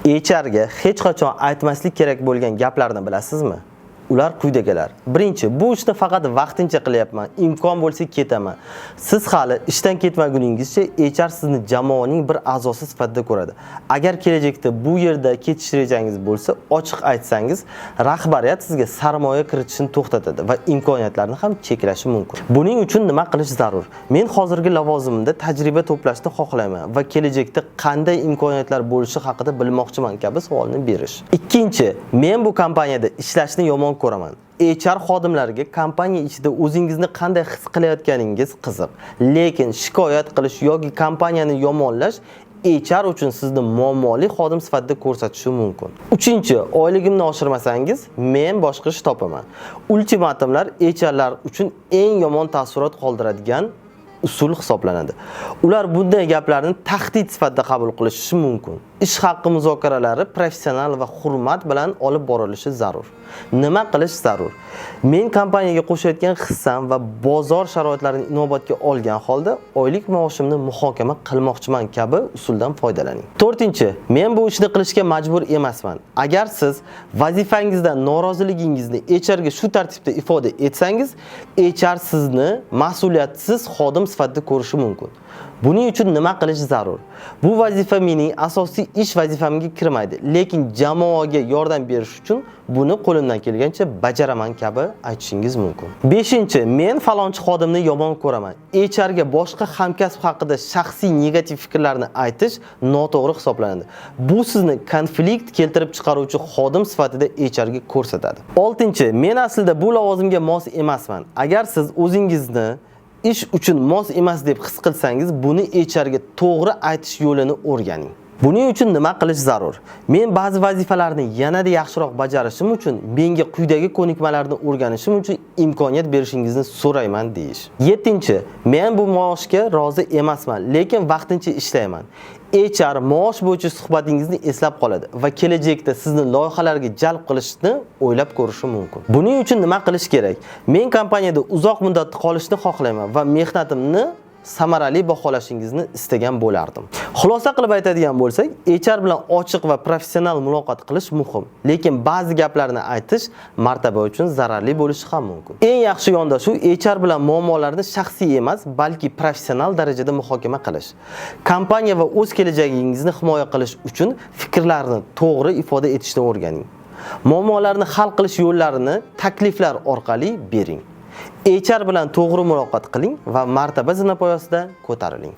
HR ga hech qachon aytmaslik kerak bo'lgan gaplarni bilasizmi? Ular quyidagilar. Birinchi, bu ishni faqat vaqtincha qilyapman, imkon bo'lsa ketaman. Siz hali ishdan ketmaguningizcha HR sizni jamoaning bir a'zosi sifatida ko'radi. Agar kelajakda bu yerda ketish rejangiz bo'lsa, ochiq aytsangiz, rahbariyat sizga sarmoya kiritishni to'xtatadi va imkoniyatlarni ham cheklashi mumkin. Buning uchun nima qilish zarur? Men hozirgi lavozimimda tajriba to'plashni xohlayman va kelajakda qanday imkoniyatlar bo'lishi haqida bilmoqchiman kabi savolni berish. Ikkinchi, men bu kompaniyada ishlashni yomon ko'raman. HR xodimlariga kompaniya ichida o'zingizni qanday his qilayotganingiz qiziq, lekin shikoyat qilish yoki kompaniyani yomonlash HR uchun sizni muammoli xodim sifatida ko'rsatishi mumkin. Uchinchi, oyligimni oshirmasangiz, men boshqa ish topaman. Ultimatumlar HRlar uchun eng yomon taassurot qoldiradigan usul hisoblanadi. Ular bunday gaplarni tahdid sifatida qabul qilishi mumkin. Ish haqqi muzokaralari professional va hurmat bilan olib borilishi zarur. Nima qilish zarur? Men kompaniyaga qo'shayotgan hissam va bozor sharoitlarini inobatga olgan holda oylik maoshimni muhokama qilmoqchiman kabi usuldan foydalaning. To'rtinchi, men bu ishni qilishga majbur emasman. Agar siz vazifangizdan noroziligingizni HR ga shu tartibda ifoda etsangiz, HR sizni mas'uliyatsiz xodim sifatida ko'rishi mumkin. Buning uchun nima qilish zarur? Bu vazifa mening asosiy ish vazifamga kirmaydi, lekin jamoaga yordam berish uchun buni qo'limdan kelgancha bajaraman kabi aytishingiz mumkin. Beshinchi, men falonchi xodimni yomon ko'raman. HR ga boshqa hamkasb haqida shaxsiy negativ fikrlarni aytish noto'g'ri hisoblanadi. Bu sizni konflikt keltirib chiqaruvchi xodim sifatida HR ga ko'rsatadi. Oltinchi, men aslida bu lavozimga mos emasman. Agar siz o'zingizni ish uchun mos emas deb his qilsangiz, buni HR ga to'g'ri aytish yo'lini o'rganing. Buning uchun nima qilish zarur? Men ba'zi vazifalarni yanada yaxshiroq bajarishim uchun menga quyidagi ko'nikmalarni o'rganishim uchun imkoniyat berishingizni so'rayman deyish. Yettinchi, men bu maoshga rozi emasman, lekin vaqtincha ishlayman. HR maosh bo'yicha suhbatingizni eslab qoladi va kelajakda sizni loyihalarga jalb qilishni o'ylab ko'rishi mumkin. Buning uchun nima qilish kerak? Men kompaniyada uzoq muddatli qolishni xohlayman va mehnatimni samarali baholashingizni istagan bo'lardim. Xulosa qilib aytadigan bo'lsak, HR bilan ochiq va professional muloqot qilish muhim, lekin ba'zi gaplarni aytish martaba uchun zararli bo'lishi ham mumkin. Eng yaxshi yondashuv HR bilan muammolarni shaxsiy emas, balki professional darajada muhokama qilish. Kompaniya va o'z kelajagingizni himoya qilish uchun fikrlarni to'g'ri ifoda etishni o'rganing. Muammolarni hal qilish yo'llarini takliflar orqali bering. HR bilan to'g'ri muloqot qiling va martaba zinapoyasida ko'tariling.